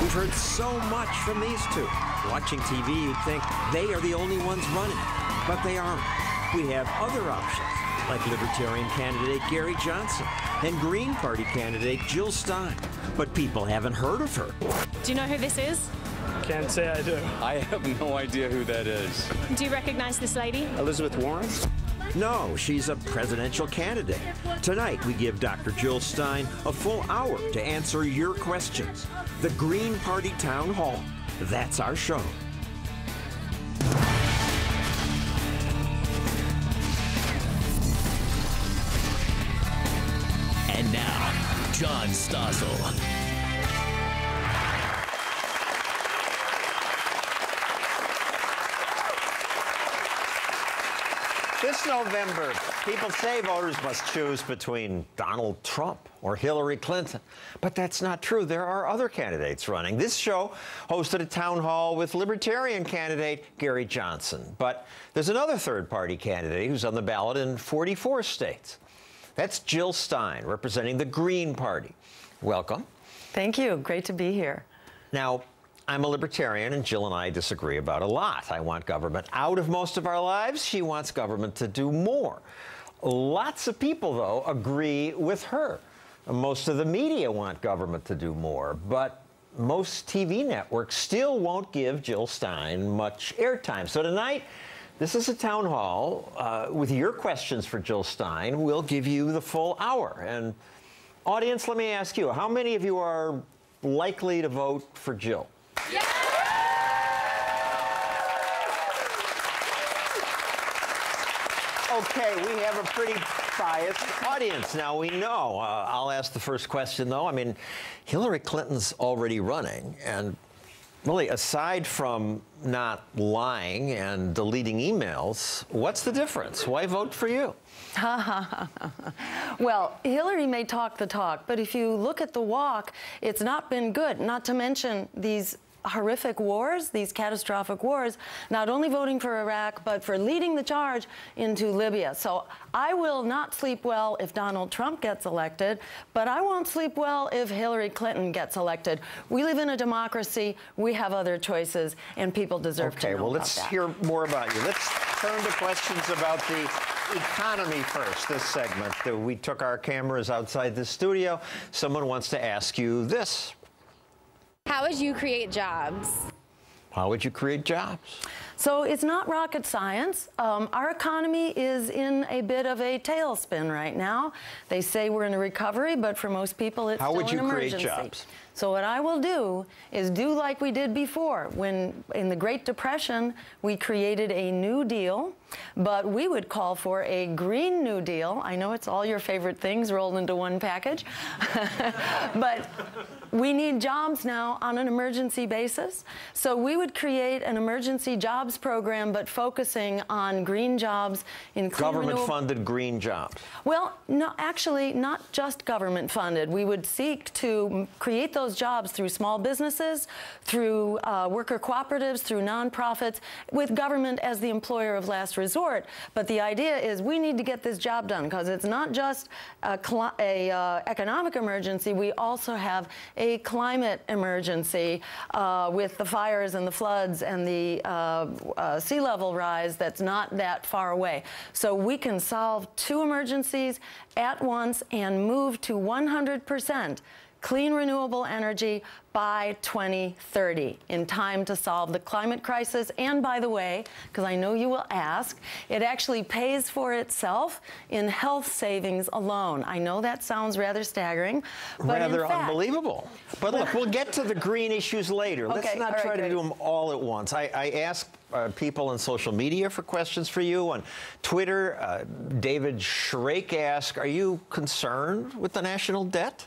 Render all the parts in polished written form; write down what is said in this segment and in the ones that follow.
We've heard so much from these two. Watching TV, you'd think they are the only ones running, but they aren't. We have other options, like Libertarian candidate Gary Johnson and Green Party candidate Jill Stein, but people haven't heard of her. Do you know who this is? Can't say I do. I have no idea who that is. Do you recognize this lady? Elizabeth Warren? No, she's a presidential candidate. Tonight, we give Dr. Jill Stein a full hour to answer your questions. The Green Party Town Hall. That's our show. And now, John Stossel. This November, people say voters must choose between Donald Trump or Hillary Clinton. But that's not true. There are other candidates running. This show hosted a town hall with Libertarian candidate Gary Johnson. But there's another third-party candidate who's on the ballot in 44 states. That's Jill Stein, representing the Green Party. Welcome. Thank you. Great to be here. Now, I'm a libertarian, and Jill and I disagree about a lot. I want government out of most of our lives. She wants government to do more. Lots of people, though, agree with her. Most of the media want government to do more, but most TV networks still won't give Jill Stein much airtime. So tonight, this is a town hall with your questions for Jill Stein. We'll give you the full hour. And audience, let me ask you, how many of you are likely to vote for Jill? Yeah. Okay, we have a pretty biased audience. Now, we know. I'll ask the first question, though. I mean, Hillary Clinton's already running, and really, aside from not lying and deleting emails, what's the difference? Why vote for you? Well, Hillary may talk the talk, but if you look at the walk, it's not been good, not to mention these horrific wars, these catastrophic wars, not only voting for Iraq, but for leading the charge into Libya. So I will not sleep well if Donald Trump gets elected, but I won't sleep well if Hillary Clinton gets elected. We live in a democracy. We have other choices, and people deserve to know well, about let's that. hear more about you. Let's turn to questions about the economy first, this segment. We took our cameras outside the studio. Someone wants to ask you this. How would you create jobs? How would you create jobs? So it's not rocket science. Our economy is in a bit of a tailspin right now. They say we're in a recovery, but for most people it's still an emergency. How would you create jobs? So what I will do is do like we did before. When in the Great Depression, we created a New Deal, but we would call for a Green New Deal. I know it's all your favorite things rolled into one package, but we need jobs now on an emergency basis. So we would create an emergency jobs program, but focusing on green jobs in clean government-funded green jobs. Well, no, actually, not just government-funded. We would seek to create those jobs through small businesses, through worker cooperatives, through nonprofits, with government as the employer of last resort. But the idea is we need to get this job done because it's not just a economic emergency. We also have a climate emergency with the fires and the floods and the sea level rise that's not that far away. So we can solve two emergencies at once and move to 100% clean renewable energy by 2030 in time to solve the climate crisis. And by the way, because I know you will ask, it actually pays for itself in health savings alone. I know that sounds rather staggering, but rather in fact, unbelievable. But look, we'll get to the green issues later. Let's not try to do them all at once. I asked people on social media for questions for you. On Twitter, David Shrake asked, are you concerned with the national debt?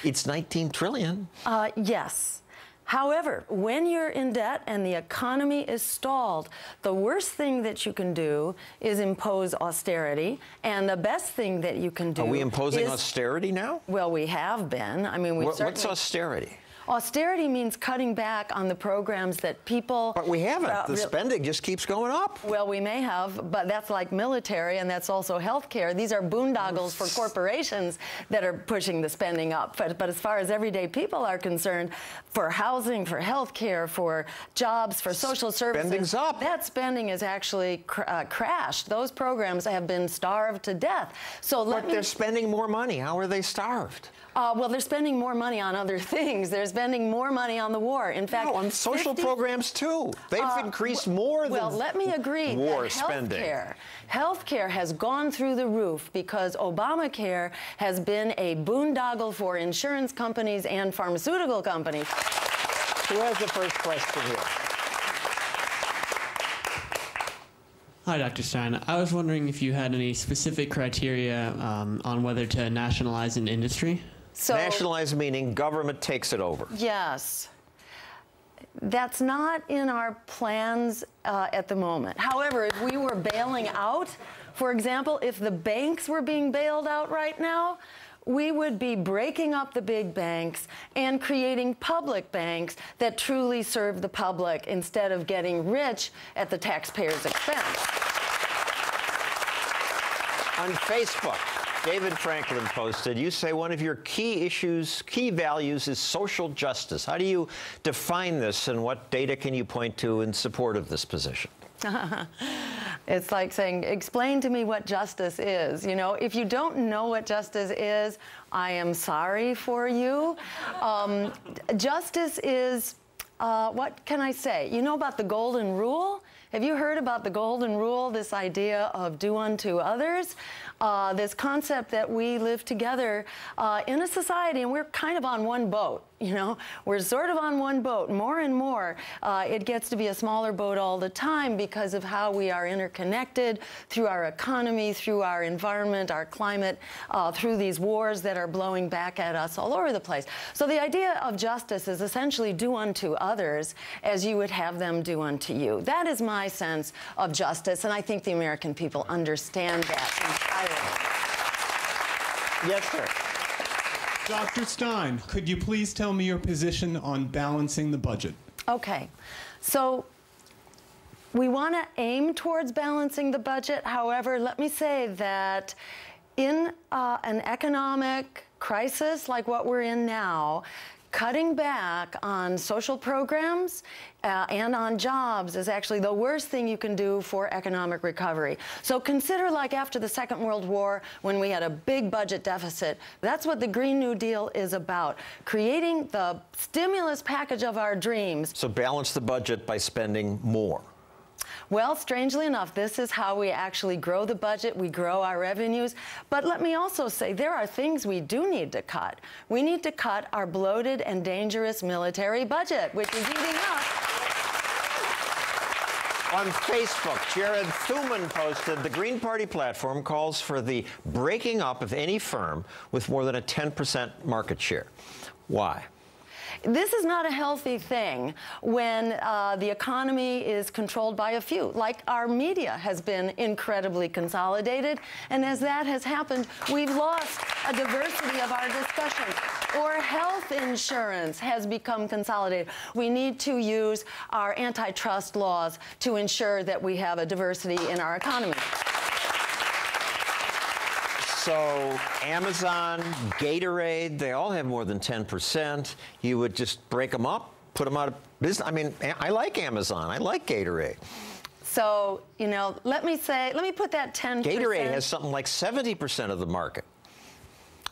It's 19 trillion. Yes. However, when you're in debt and the economy is stalled, the worst thing that you can do is impose austerity, and the best thing that you can do Are we imposing austerity now? Well, we have been. I mean, what's austerity? Austerity means cutting back on the programs that people... But we haven't. The spending just keeps going up. Well, we may have, but that's like military, and that's also health care. These are boondoggles for corporations that are pushing the spending up. But as far as everyday people are concerned, for housing, for health care, for jobs, for social services... Spending's up. That spending is actually crashed. Those programs have been starved to death. So they're spending more money. How are they starved? Well, they're spending more money on other things. They're spending more money on the war. In fact, on social programs too. They've increased more than well, let me agree war that spending. Healthcare has gone through the roof because Obamacare has been a boondoggle for insurance companies and pharmaceutical companies. Who has the first question here? Hi, Dr. Stein. I was wondering if you had any specific criteria on whether to nationalize an industry. So, nationalize meaning government takes it over. Yes. That's not in our plans at the moment. However, if we were bailing out, for example, if the banks were being bailed out right now, we would be breaking up the big banks and creating public banks that truly serve the public instead of getting rich at the taxpayer's expense. On Facebook, David Franklin posted, you say one of your key values is social justice. How do you define this, and what data can you point to in support of this position? It's like saying, explain to me what justice is. You know, if you don't know what justice is, I am sorry for you. Justice is, what can I say? You know about the golden rule? Have you heard about the golden rule, this idea of do unto others? This concept that we live together in a society, and we're kind of on one boat, you know? We're sort of on one boat. More and more, it gets to be a smaller boat all the time because of how we are interconnected through our economy, through our environment, our climate, through these wars that are blowing back at us all over the place. So the idea of justice is essentially do unto others as you would have them do unto you. That is my sense of justice, and I think the American people understand that entirely. Yes, sir. Dr. Stein, could you please tell me your position on balancing the budget? Okay. So we want to aim towards balancing the budget. However, let me say that in an economic crisis like what we're in now, cutting back on social programs and on jobs is actually the worst thing you can do for economic recovery. So consider like after the Second World War when we had a big budget deficit. That's what the Green New Deal is about, creating the stimulus package of our dreams. So balance the budget by spending more. Well, strangely enough, this is how we actually grow the budget. We grow our revenues. But let me also say there are things we do need to cut. We need to cut our bloated and dangerous military budget, which is eating up. On Facebook, Jared Thuman posted, the Green Party platform calls for the breaking up of any firm with more than a 10% market share. Why? This is not a healthy thing when the economy is controlled by a few. Like our media has been incredibly consolidated, and as that has happened, we've lost a diversity of our discussion. Or health insurance has become consolidated. We need to use our antitrust laws to ensure that we have a diversity in our economy. So Amazon, Gatorade, they all have more than 10%. You would just break them up, put them out of business. I mean, I like Amazon. I like Gatorade. So, you know, let me put that 10%. Gatorade has something like 70% of the market.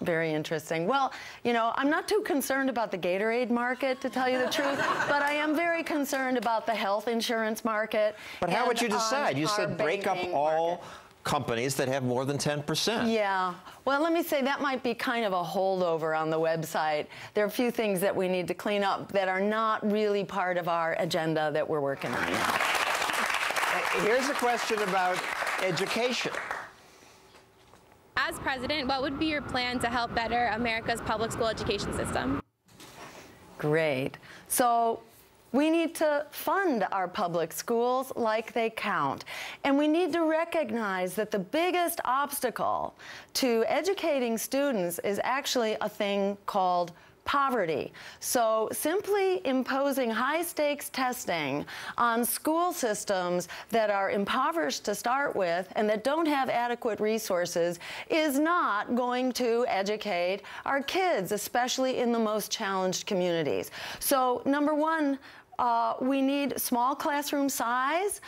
Very interesting. Well, you know, I'm not too concerned about the Gatorade market, to tell you the truth, but I am very concerned about the health insurance market. But how would you decide? You said break up all companies that have more than 10%. Yeah. Well, let me say that might be kind of a holdover on the website. There are a few things that we need to clean up that are not really part of our agenda that we're working on now. Here's a question about education. As president, what would be your plan to help better America's public school education system? Great. So we need to fund our public schools like they count. And we need to recognize that the biggest obstacle to educating students is actually a thing called poverty. So simply imposing high-stakes testing on school systems that are impoverished to start with and that don't have adequate resources is not going to educate our kids, especially in the most challenged communities. So number one, we need small classroom size.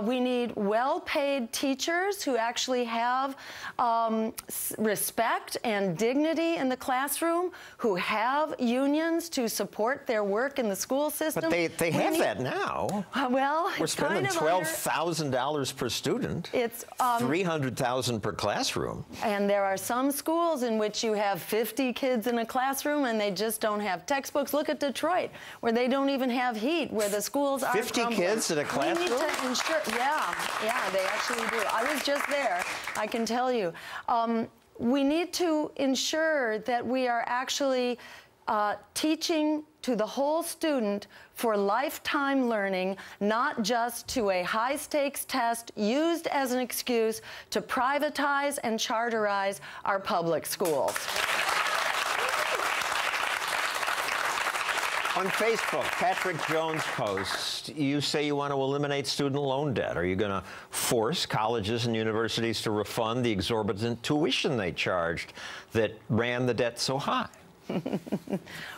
We need well-paid teachers who actually have respect and dignity in the classroom, who have unions to support their work in the school system. But they have that now. Well, we're spending $12,000 per student. It's $300,000 per classroom. And there are some schools in which you have 50 kids in a classroom and they just don't have textbooks. Look at Detroit, where they don't even have heat, where the schools are 50 crumbling. kids in a classroom? We need to ensure, yeah, they actually do. I was just there, I can tell you. We need to ensure that we are actually teaching to the whole student for lifetime learning, not just to a high-stakes test used as an excuse to privatize and charterize our public schools. On Facebook, Patrick Jones posts, you say you want to eliminate student loan debt. Are you going to force colleges and universities to refund the exorbitant tuition they charged that ran the debt so high?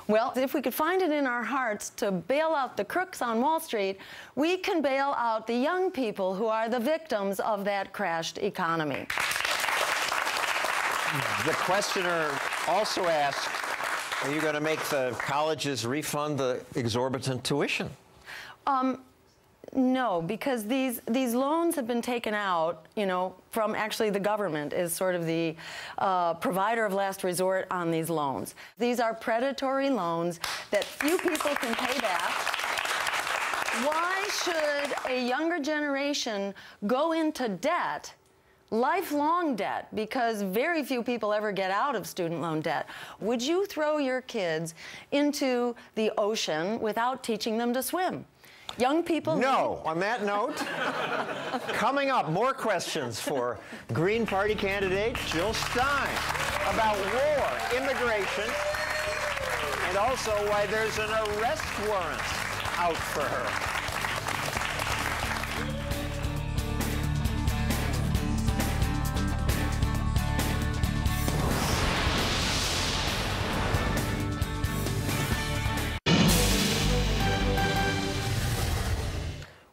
Well, if we could find it in our hearts to bail out the crooks on Wall Street, we can bail out the young people who are the victims of that crashed economy. The questioner also asked, are you going to make the colleges refund the exorbitant tuition? No, because these loans have been taken out, you know, from actually the government is sort of the provider of last resort on these loans. These are predatory loans that few people can pay back. Why should a younger generation go into debt, lifelong debt, because very few people ever get out of student loan debt? Would you throw your kids into the ocean without teaching them to swim? Young people... No. On that note, coming up, more questions for Green Party candidate Jill Stein about war, immigration, and also why there's an arrest warrant out for her.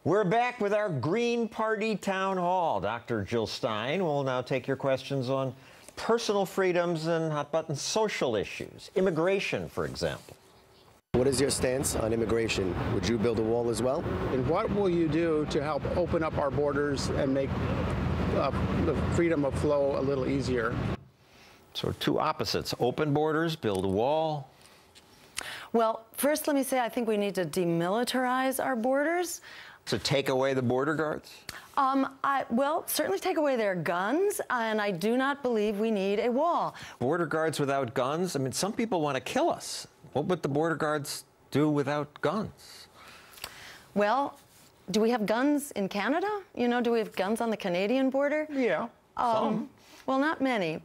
We're back with our Green Party Town Hall. Dr. Jill Stein will now take your questions on personal freedoms and hot-button social issues. Immigration, for example. What is your stance on immigration? Would you build a wall as well? And what will you do to help open up our borders and make the freedom of flow a little easier? So two opposites, open borders, build a wall. Well, first let me say I think we need to demilitarize our borders. So take away the border guards? Well, certainly take away their guns, and I do not believe we need a wall. Border guards without guns? I mean, some people want to kill us. What would the border guards do without guns? Well, do we have guns in Canada? You know, do we have guns on the Canadian border? Yeah, some. Well, not many.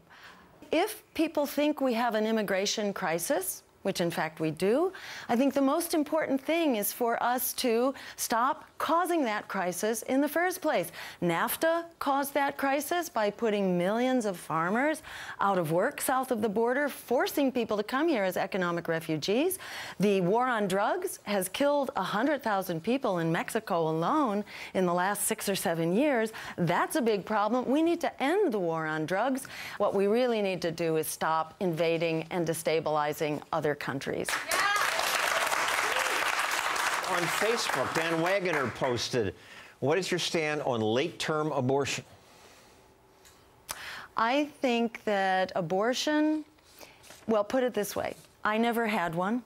If people think we have an immigration crisis, which in fact we do, I think the most important thing is for us to stop causing that crisis in the first place. NAFTA caused that crisis by putting millions of farmers out of work south of the border, forcing people to come here as economic refugees. The war on drugs has killed 100,000 people in Mexico alone in the last 6 or 7 years. That's a big problem. We need to end the war on drugs. What we really need to do is stop invading and destabilizing other countries. On Facebook, Dan Wagoner posted, what is your stand on late-term abortion? I think that abortion, well, put it this way, I never had one,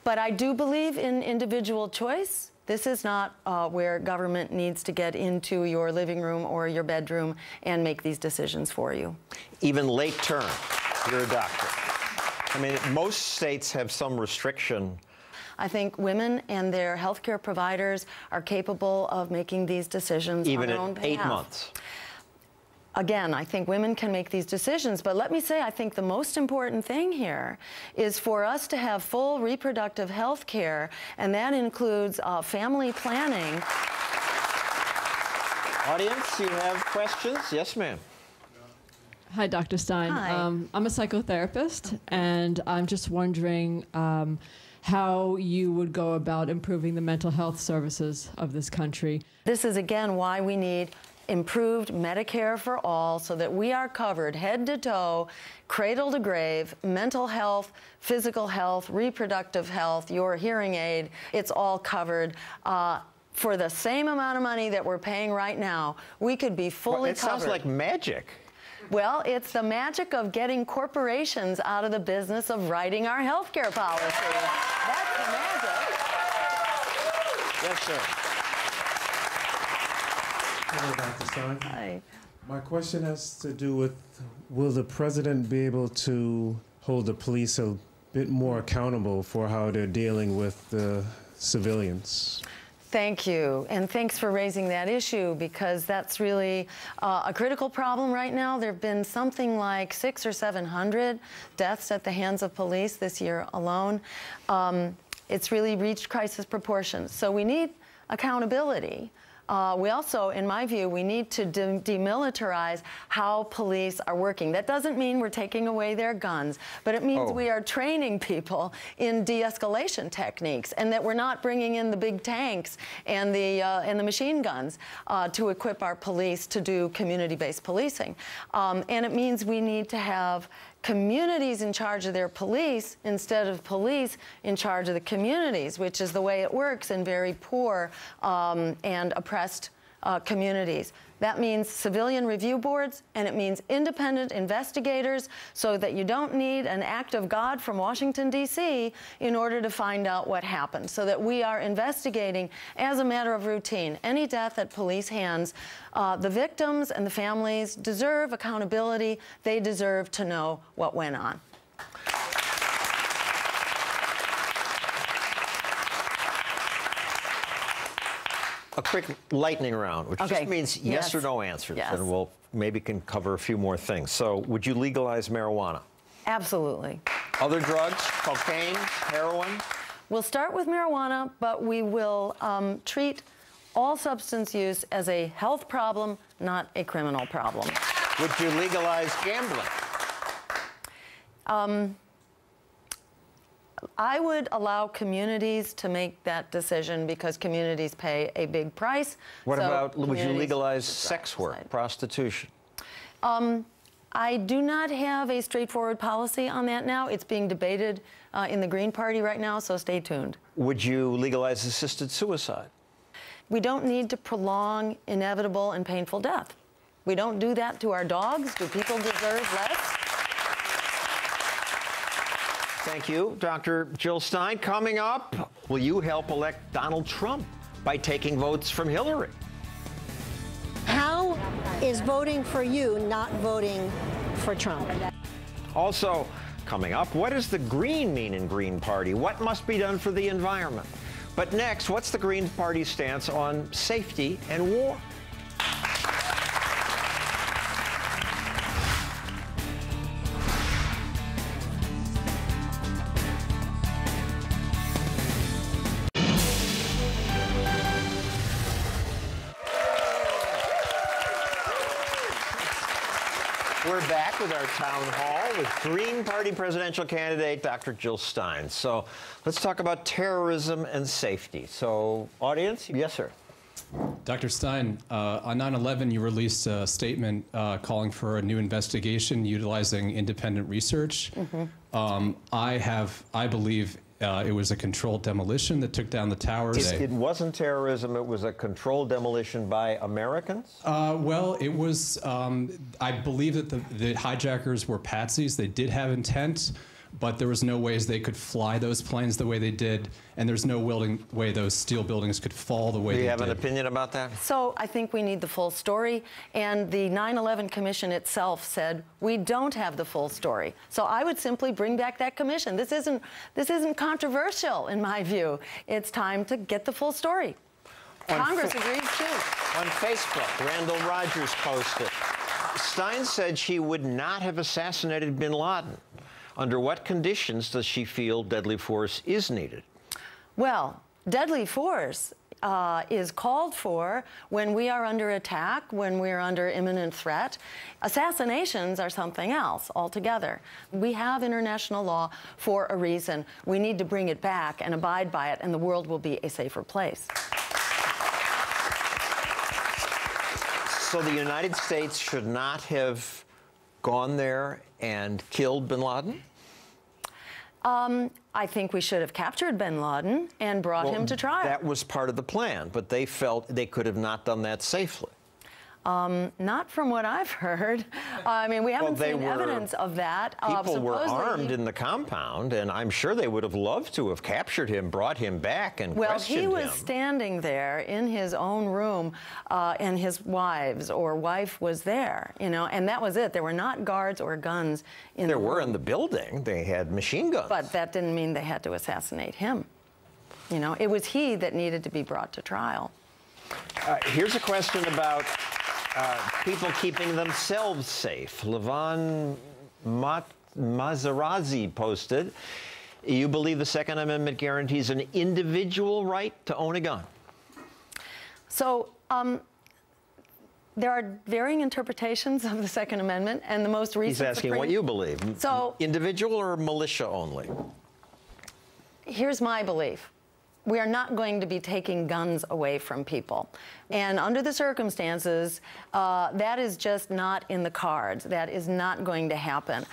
but I do believe in individual choice. This is not where government needs to get into your living room or your bedroom and make these decisions for you. Even late term, you're a doctor. I mean, most states have some restriction. I think women and their healthcare providers are capable of making these decisions even on their own at behalf. 8 months. Again, I think women can make these decisions, but let me say, I think the most important thing here is for us to have full reproductive health care, and that includes family planning. Audience, you have questions? Yes, ma'am. Hi, Dr. Stein. Hi. I'm a psychotherapist, and I'm just wondering how you would go about improving the mental health services of this country. This is, again, why we need improved Medicare for all so that we are covered head to toe, cradle to grave, mental health, physical health, reproductive health, your hearing aid, it's all covered. For the same amount of money that we're paying right now, we could be fully covered. It sounds like magic. Well, it's the magic of getting corporations out of the business of writing our health care policy. That's the magic. Yes, sir. Hello, Dr. Stein. Hi. My question has to do with, will the president be able to hold the police a bit more accountable for how they're dealing with the civilians? Thank you, and thanks for raising that issue, because that's really a critical problem right now. There have been something like 600 or 700 deaths at the hands of police this year alone. It's really reached crisis proportions. So we need accountability. We also, in my view, we need to demilitarize how police are working. That doesn't mean we're taking away their guns, but it means we are training people in de-escalation techniques, and that we're not bringing in the big tanks and the machine guns to equip our police to do community-based policing. And it means we need to have communities in charge of their police instead of police in charge of the communities, which is the way it works in very poor and oppressed communities. That means civilian review boards, and it means independent investigators, so that you don't need an act of God from Washington, D.C. in order to find out what happened, so that we are investigating as a matter of routine any death at police hands. The victims and the families deserve accountability. They deserve to know what went on. A quick lightning round, which just means yes or no answers, and we'll maybe can cover a few more things. So, would you legalize marijuana? Absolutely. Other drugs, cocaine, heroin? We'll start with marijuana, but we will treat all substance use as a health problem, not a criminal problem. Would you legalize gambling? I would allow communities to make that decision, because communities pay a big price. What about, would you legalize sex work, prostitution? I do not have a straightforward policy on that now. It's being debated in the Green Party right now, so stay tuned. Would you legalize assisted suicide? We don't need to prolong inevitable and painful death. We don't do that to our dogs. Do people deserve less? Thank you, Dr. Jill Stein. Coming up, will you help elect Donald Trump by taking votes from Hillary? How is voting for you not voting for Trump? Also, coming up, what does the Green mean in Green Party? What must be done for the environment? But next, what's the Green Party's stance on safety and war? We're back with our town hall with Green Party presidential candidate Dr. Jill Stein. So let's talk about terrorism and safety. So, audience, yes, sir. Dr. Stein, on 9/11, you released a statement calling for a new investigation utilizing independent research. I believe it was a controlled demolition that took down the towers. It wasn't terrorism. It was a controlled demolition by Americans? Well, it was, I believe that the hijackers were patsies. They did have intent, but there was no ways they could fly those planes the way they did, and there's no way those steel buildings could fall the way they did. Do you have an opinion about that? So I think we need the full story, and the 9/11 Commission itself said we don't have the full story. So I would simply bring back that commission. This isn't controversial in my view. It's time to get the full story. Congress agrees too. On Facebook, Randall Rogers posted, Stein said she would not have assassinated bin Laden. Under what conditions does she feel deadly force is needed? Well, deadly force is called for when we are under attack, when we're under imminent threat. Assassinations are something else altogether. We have international law for a reason. We need to bring it back and abide by it, and the world will be a safer place. So the United States should not have gone there and killed bin Laden? I think we should have captured bin Laden and brought him to trial. That was part of the plan, but they felt they could have not done that safely. Not from what I've heard. I mean, we haven't seen evidence of that. People were armed in the compound, and I'm sure they would have loved to have captured him, brought him back, and questioned him. Well, he was standing there in his own room, and his wife was there, you know, and that was it. There were not guards or guns in the room. There were in the building. They had machine guns. But that didn't mean they had to assassinate him. You know, it was he that needed to be brought to trial. Here's a question about people keeping themselves safe. Levon Mazerazzi posted, you believe the Second Amendment guarantees an individual right to own a gun? So there are varying interpretations of the Second Amendment, and the most recent... He's asking what you believe. So, individual or militia only? Here's my belief. We are not going to be taking guns away from people. And under the circumstances, that is just not in the cards. That is not going to happen.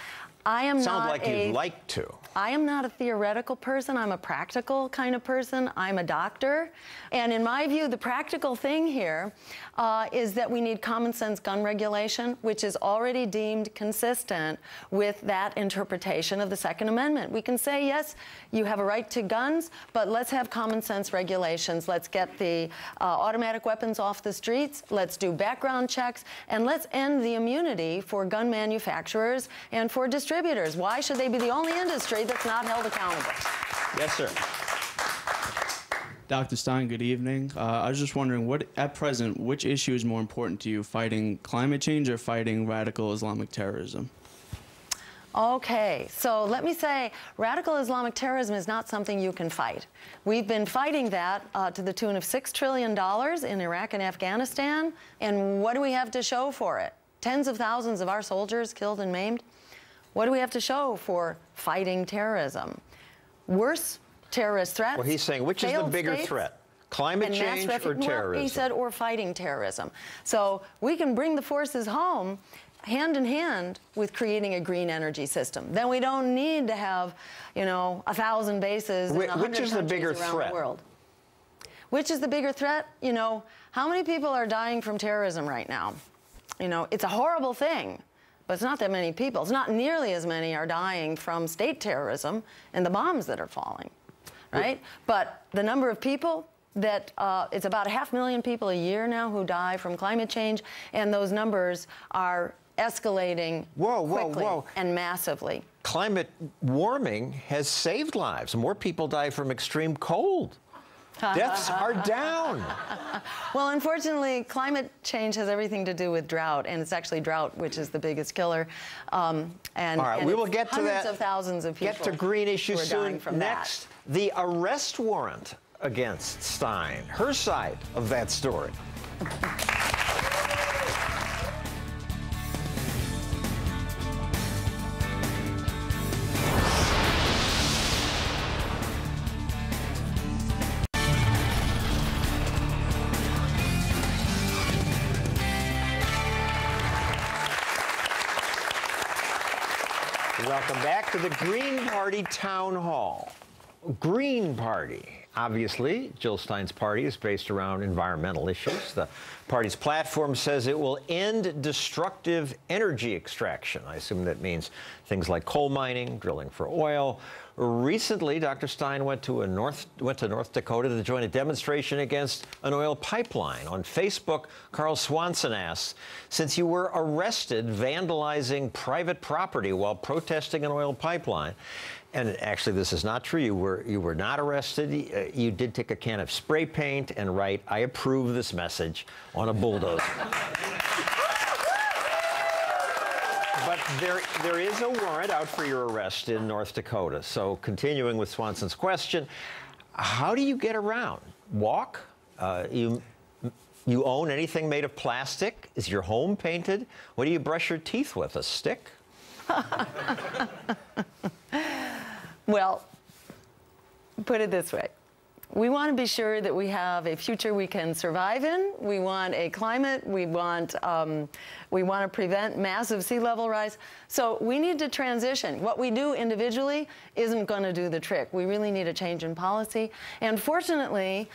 Sounds like you'd like to. I am not a theoretical person. I'm a practical kind of person. I'm a doctor. And in my view, the practical thing here is that we need common sense gun regulation, which is already deemed consistent with that interpretation of the Second Amendment. We can say, yes, you have a right to guns, but let's have common sense regulations. Let's get the automatic weapons off the streets. Let's do background checks. And let's end the immunity for gun manufacturers and for distributors. Why should they be the only industry that's not held accountable? Yes, sir. Dr. Stein, good evening. I was just wondering, at present, which issue is more important to you, fighting climate change or fighting radical Islamic terrorism? Okay, so let me say, radical Islamic terrorism is not something you can fight. We've been fighting that to the tune of $6 trillion in Iraq and Afghanistan, and what do we have to show for it? Tens of thousands of our soldiers killed and maimed? What do we have to show for fighting terrorism? Worse terrorist threats. Well, he's saying, which is the bigger threat? Climate change or terrorism? He said, or fighting terrorism. So we can bring the forces home hand in hand with creating a green energy system. Then we don't need to have, you know, 1,000 bases in 100 countries around the world. Which is the bigger threat? You know, how many people are dying from terrorism right now? You know, it's a horrible thing. But it's not that many people. It's not nearly as many are dying from state terrorism and the bombs that are falling, right? But the number of people that, it's about 500,000 people a year now who die from climate change, and those numbers are escalating quickly and massively. Climate warming has saved lives. More people die from extreme cold. Deaths are down. Well, unfortunately, climate change has everything to do with drought, and it's actually drought which is the biggest killer. All right, we will get to that. Hundreds of thousands of people. Get to green issues soon. Next, the arrest warrant against Stein. Her side of that story. Welcome back to the Green Party Town Hall. Green Party. Obviously, Jill Stein's party is based around environmental issues. The party's platform says it will end destructive energy extraction. I assume that means things like coal mining, drilling for oil. Recently, Dr. Stein went to North Dakota to join a demonstration against an oil pipeline. On Facebook, Carl Swanson asks, since you were arrested vandalizing private property while protesting an oil pipeline, and actually this is not true, you were not arrested, you did take a can of spray paint and write, I approve this message on a bulldozer. But there is a warrant out for your arrest in North Dakota. So continuing with Swanson's question, how do you get around? Walk? You own anything made of plastic? Is your home painted? What do you brush your teeth with? A stick? Well, put it this way. We want to be sure that we have a future we can survive in. We want a climate. We want to prevent massive sea level rise. So we need to transition. What we do individually isn't going to do the trick. We really need a change in policy. And fortunately,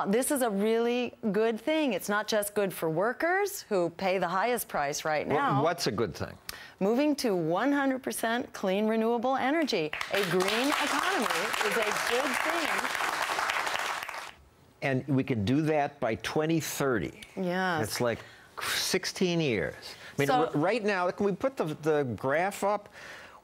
this is a really good thing. It's not just good for workers who pay the highest price right now. What's a good thing? Moving to 100% clean, renewable energy. A green economy is a good thing. And we can do that by 2030. Yes. It's like 16 years. I mean, So- right now, can we put the graph up?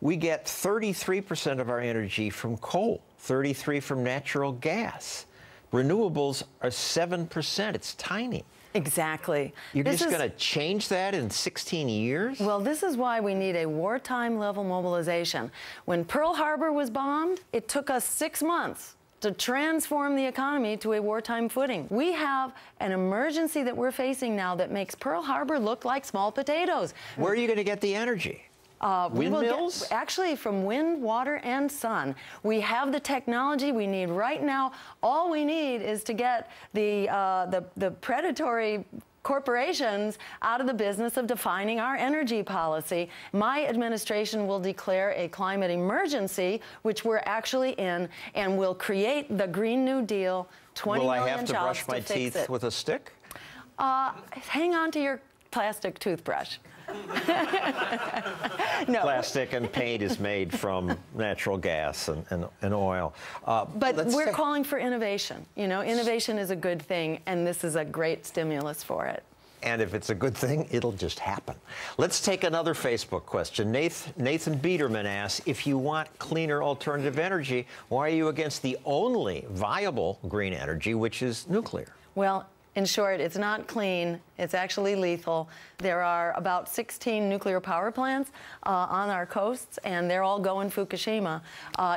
We get 33% of our energy from coal, 33% from natural gas. Renewables are 7%. It's tiny. Exactly. You're This just is- going to change that in 16 years? Well, this is why we need a wartime level mobilization. When Pearl Harbor was bombed, it took us 6 months to transform the economy to a wartime footing. We have an emergency that we're facing now that makes Pearl Harbor look like small potatoes. Where are you going to get the energy? We will Windmills? actually, from wind, water, and sun. We have the technology we need right now. All we need is to get the predatory corporations out of the business of defining our energy policy. My administration will declare a climate emergency, which we're actually in, and will create the Green New Deal, 20 Will I million have to jobs brush my fix teeth it. with a stick? Hang on to your plastic toothbrush. No. Plastic and paint is made from natural gas and oil. But we're calling for innovation. You know, innovation is a good thing, and this is a great stimulus for it. And if it's a good thing, it'll just happen. Let's take another Facebook question. Nathan Biederman asks, if you want cleaner alternative energy, why are you against the only viable green energy, which is nuclear? Well, in short, it's not clean. It's actually lethal. There are about 16 nuclear power plants on our coasts, and they're all going Fukushima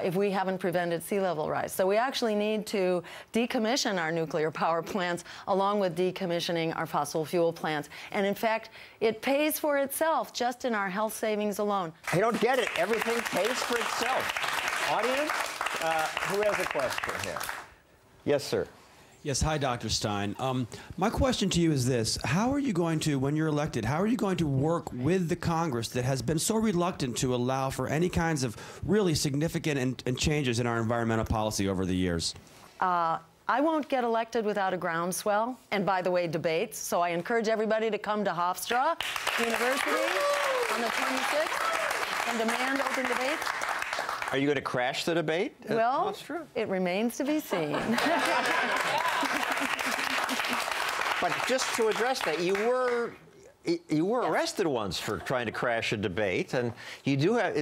if we haven't prevented sea level rise. So we actually need to decommission our nuclear power plants along with decommissioning our fossil fuel plants. And in fact, it pays for itself just in our health savings alone. I don't get it. Everything pays for itself. Audience, who has a question here? Yes, sir. Yes, hi, Dr. Stein. My question to you is this. How are you going to, when you're elected, how are you going to work with the Congress that has been so reluctant to allow for any kinds of really significant and changes in our environmental policy over the years? I won't get elected without a groundswell, and by the way, debates. So I encourage everybody to come to Hofstra University on the 26th and demand open debates. Are you going to crash the debate? Well, it remains to be seen. But just to address that, you were arrested once for trying to crash a debate, and you do have.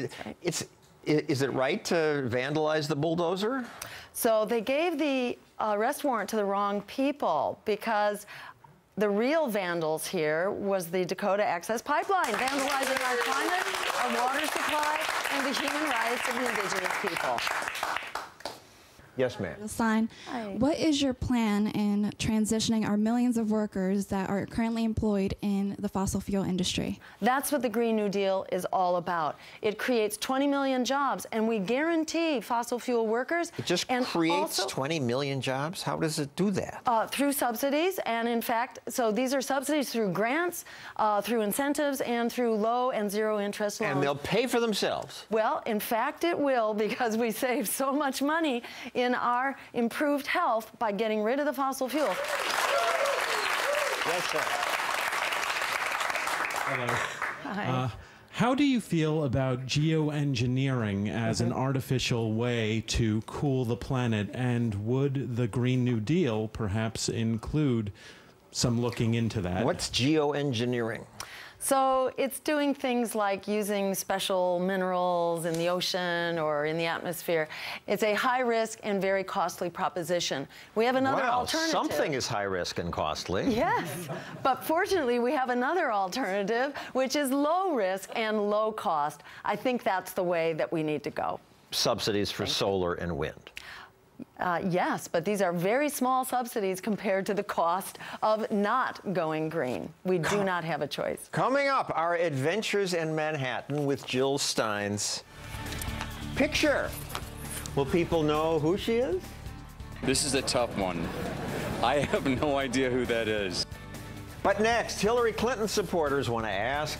Is it right to vandalize the bulldozer? So they gave the arrest warrant to the wrong people, because the real vandals here was the Dakota Access Pipeline, vandalizing our climate, our water supply, and the human rights of the indigenous people. Yes, ma'am. Stein, what is your plan in transitioning our millions of workers that are currently employed in the fossil fuel industry? That's what the Green New Deal is all about. It creates 20 million jobs, and we guarantee fossil fuel workers. It just creates 20 million jobs? How does it do that? Through subsidies, and in fact, so these are subsidies through grants, through incentives, and through low and zero interest loans. And they'll pay for themselves. Well, in fact, it will, because we save so much money in our improved health by getting rid of the fossil fuel. Yes, sir. Hello. Hi. How do you feel about geoengineering as an artificial way to cool the planet? And would the Green New Deal perhaps include some looking into that? What's geoengineering? So it's doing things like using special minerals in the ocean or in the atmosphere. It's a high risk and very costly proposition. We have another alternative. Something is high risk and costly. Yes, but fortunately we have another alternative, which is low risk and low cost. I think that's the way that we need to go. Subsidies for solar and wind. Yes, but these are very small subsidies compared to the cost of not going green. We do not have a choice. Coming up, our adventures in Manhattan with Jill Stein's picture. Will people know who she is? This is a tough one. I have no idea who that is. But next, Hillary Clinton supporters want to ask,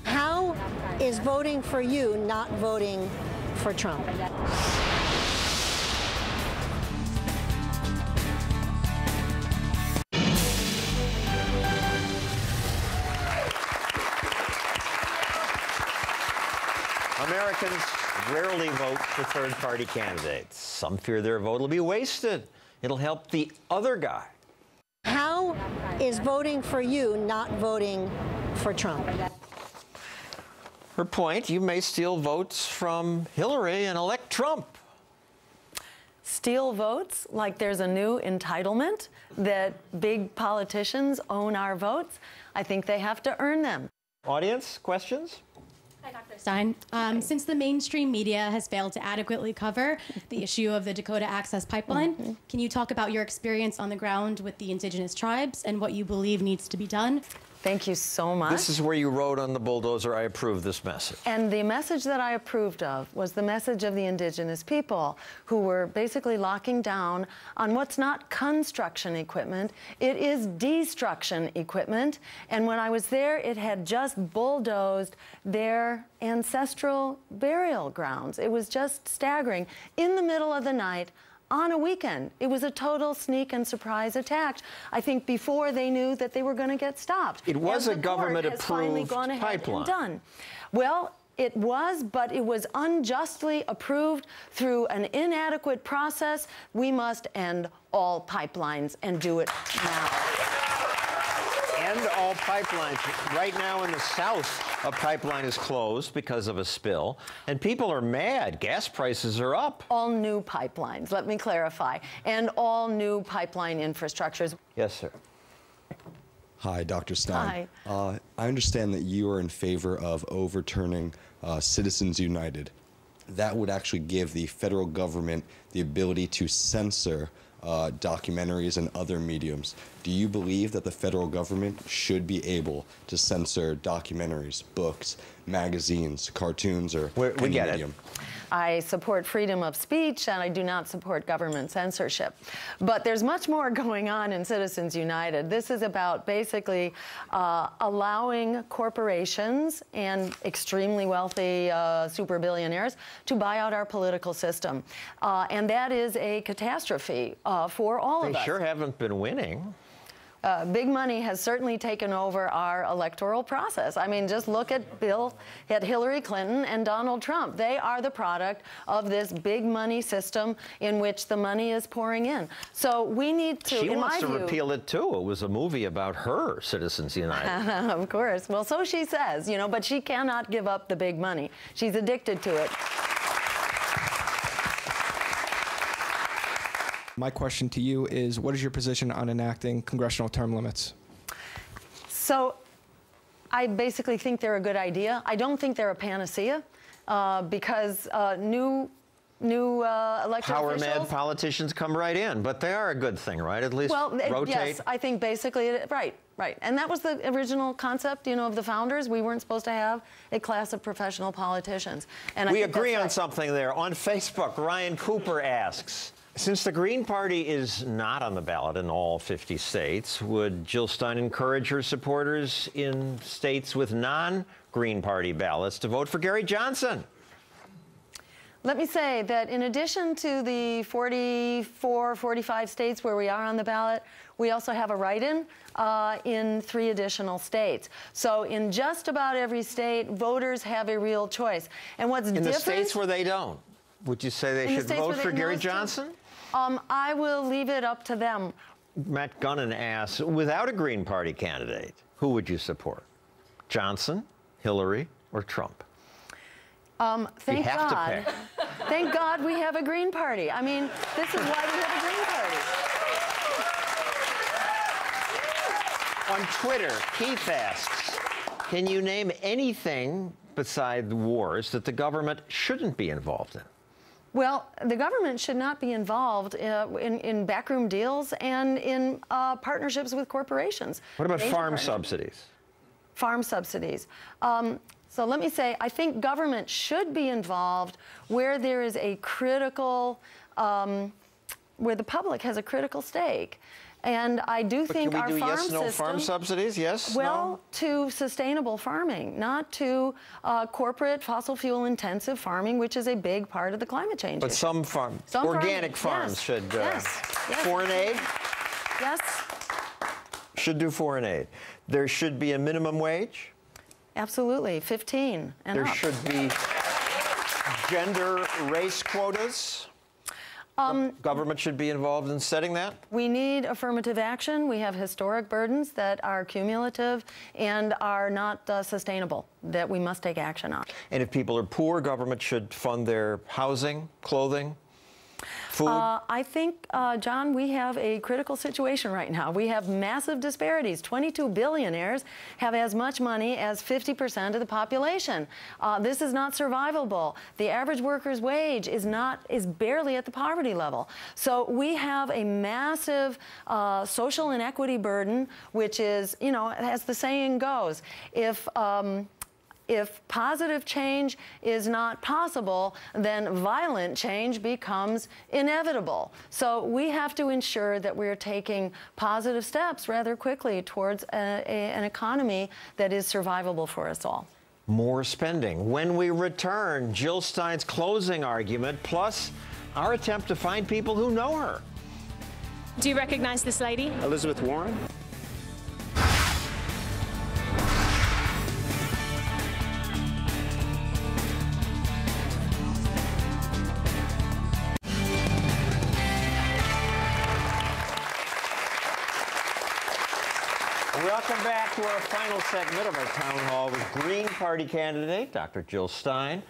how is voting for you not voting for Trump? Americans rarely vote for third-party candidates. Some fear their vote will be wasted. It'll help the other guy. How is voting for you not voting for Trump? Her point, you may steal votes from Hillary and elect Trump. Steal votes like there's a new entitlement that big politicians own our votes? I think they have to earn them. Audience, questions? Hi, Dr. Stein. Since the mainstream media has failed to adequately cover the issue of the Dakota Access Pipeline, can you talk about your experience on the ground with the indigenous tribes and what you believe needs to be done? Thank you so much. This is where you wrote on the bulldozer, I approve this message. And the message that I approved of was the message of the indigenous people who were basically locking down on what's not construction equipment, it is destruction equipment. And when I was there, it had just bulldozed their ancestral burial grounds. It was just staggering. In the middle of the night, on a weekend. It was a total sneak and surprise attack. I think before they knew that they were going to get stopped. It was a government-approved pipeline. Done. Well, it was, but it was unjustly approved through an inadequate process. We must end all pipelines and do it now. End all pipelines. Right now in the South, a pipeline is closed because of a spill, and people are mad. Gas prices are up. All new pipelines, let me clarify, and all new pipeline infrastructures. Yes, sir. Hi, Dr. Stein. Hi. I understand that you are in favor of overturning Citizens United. That would actually give the federal government the ability to censor documentaries and other mediums. Do you believe that the federal government should be able to censor documentaries, books, magazines, cartoons, or any medium? I support freedom of speech, and I do not support government censorship. But there's much more going on in Citizens United. This is about basically allowing corporations and extremely wealthy super billionaires to buy out our political system. And that is a catastrophe for all of us. They sure haven't been winning. Big money has certainly taken over our electoral process. I mean, just look at Hillary Clinton and Donald Trump. They are the product of this big money system in which the money is pouring in. So we need to, She wants to repeal it, too. It was a movie about her, Citizens United. Of course. Well, so she says, you know, but she cannot give up the big money. She's addicted to it. My question to you is, what is your position on enacting congressional term limits? So I basically think they're a good idea. I don't think they're a panacea because new elected Power officials... mad politicians come right in, but they are a good thing, right? At least rotate. Yes, I think basically, right. And that was the original concept, you know, of the founders. We weren't supposed to have a class of professional politicians. And we agree on something there. On Facebook, Ryan Cooper asks, since the Green Party is not on the ballot in all 50 states, would Jill Stein encourage her supporters in states with non-Green Party ballots to vote for Gary Johnson? Let me say that in addition to the 44, 45 states where we are on the ballot, we also have a write-in in 3 additional states. So in just about every state, voters have a real choice. And what's different... In the states where they don't, would you say they should vote for Gary Johnson? I will leave it up to them. Matt Gunnan asks, without a Green Party candidate, who would you support? Johnson, Hillary, or Trump? Thank have to God. pick. Thank God we have a Green Party. I mean, this is why we have a Green Party. On Twitter, Keith asks, can you name anything beside the wars that the government shouldn't be involved in? Well, the government should not be involved in backroom deals and in partnerships with corporations. What about farm subsidies? Farm subsidies. So let me say, I think government should be involved where there is a critical, where the public has a critical stake. And I do think our farm yes, system... no farm subsidies? Yes, well, no? to sustainable farming, not to corporate fossil fuel intensive farming, which is a big part of the climate change But issue. some organic farms should... Yes. Foreign aid? Yes. Should do foreign aid. There should be a minimum wage? Absolutely, 15 and There up. should be gender race quotas? Government should be involved in setting that? We need affirmative action. We have historic burdens that are cumulative and are not sustainable, that we must take action on. And if people are poor, government should fund their housing, clothing, food? I think, John, we have a critical situation right now. We have massive disparities. 22 billionaires have as much money as 50% of the population. This is not survivable. The average worker's wage is barely at the poverty level. So we have a massive social inequity burden, which is, you know, as the saying goes, if positive change is not possible, then violent change becomes inevitable. So we have to ensure that we're taking positive steps rather quickly towards an economy that is survivable for us all. More spending. When we return, Jill Stein's closing argument, plus our attempt to find people who know her. Do you recognize this lady? Elizabeth Warren? Welcome back to our final segment of our town hall with Green Party candidate, Dr. Jill Stein.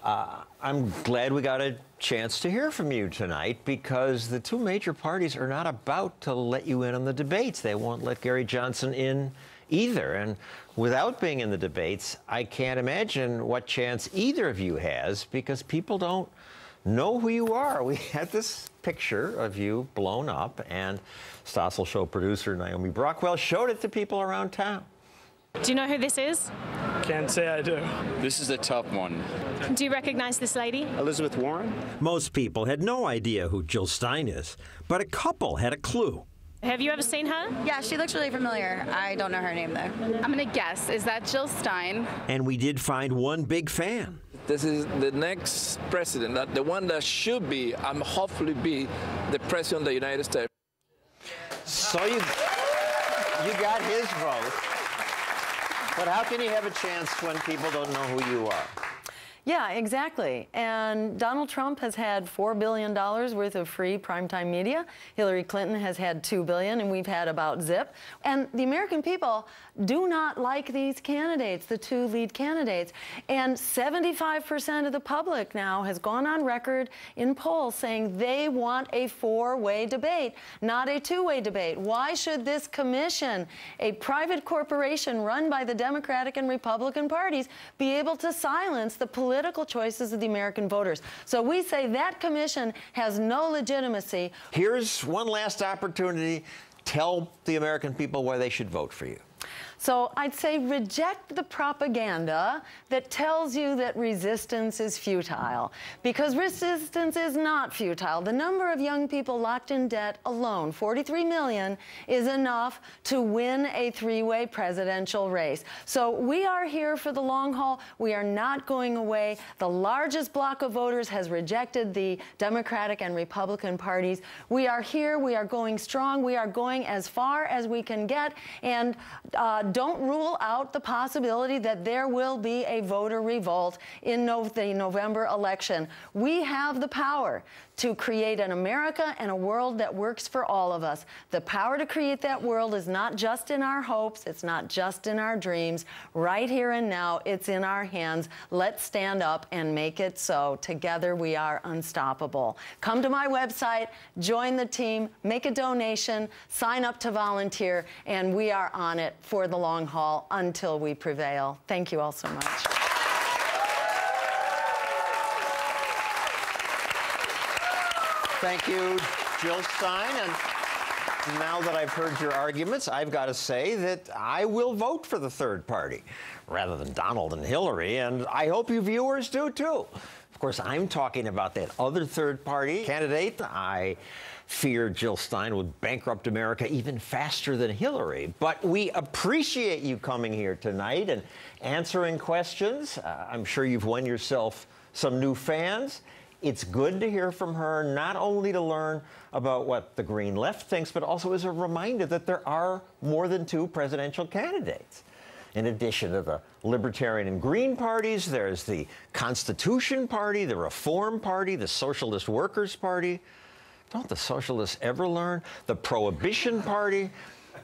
I'm glad we got a chance to hear from you tonight because the two major parties are not about to let you in on the debates. They won't let Gary Johnson in either. And without being in the debates, I can't imagine what chance either of you has because people don't know who you are. We had this picture of you blown up, and Stossel show producer Naomi Brockwell showed it to people around town. Do you know who this is? Can't say I do. This is a tough one. Do you recognize this lady? Elizabeth Warren? Most people had no idea who Jill Stein is, but a couple had a clue. Have you ever seen her? Yeah, she looks really familiar. I don't know her name, though. I'm going to guess. Is that Jill Stein? And we did find one big fan. This is the next president, the one that should be, hopefully be, the president of the United States. So you got his vote. But how can you have a chance when people don't know who you are? Yeah, exactly. And Donald Trump has had $4 billion worth of free primetime media. Hillary Clinton has had $2 billion, and we've had about zip. And the American people do not like these candidates, the two lead candidates. And 75% of the public now has gone on record in polls saying they want a four-way debate, not a two-way debate. Why should this commission, a private corporation run by the Democratic and Republican parties, be able to silence the political choices of the American voters? So we say that commission has no legitimacy. Here's one last opportunity. Tell the American people why they should vote for you. So I'd say reject the propaganda that tells you that resistance is futile, because resistance is not futile. The number of young people locked in debt alone, 43 million, is enough to win a three-way presidential race. So we are here for the long haul. We are not going away. The largest bloc of voters has rejected the Democratic and Republican parties. We are here. We are going strong. We are going as far as we can get. And Don't rule out the possibility that there will be a voter revolt in the November election. We have the power to create an America and a world that works for all of us. The power to create that world is not just in our hopes, it's not just in our dreams. Right here and now, it's in our hands. Let's stand up and make it so. Together, we are unstoppable. Come to my website, join the team, make a donation, sign up to volunteer, and we are on it for the long haul until we prevail. Thank you all so much. Thank you, Jill Stein. And now that I've heard your arguments, I've got to say that I will vote for the third party rather than Donald and Hillary, and I hope you viewers do too. Of course, I'm talking about that other third party candidate. I fear Jill Stein would bankrupt America even faster than Hillary. But we appreciate you coming here tonight and answering questions. I'm sure you've won yourself some new fans. It's good to hear from her, not only to learn about what the Green left thinks, but also as a reminder that there are more than two presidential candidates. In addition to the Libertarian and Green parties, there's the Constitution Party, the Reform Party, the Socialist Workers Party. Don't the socialists ever learn? The Prohibition Party,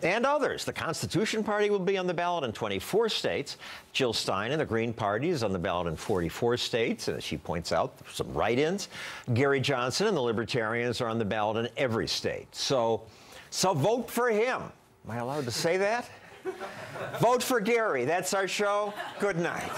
and others. The Constitution Party will be on the ballot in 24 states. Jill Stein and the Green Party is on the ballot in 44 states. And as she points out, some write-ins. Gary Johnson and the Libertarians are on the ballot in every state. So vote for him. Am I allowed to say that? Vote for Gary. That's our show. Good night.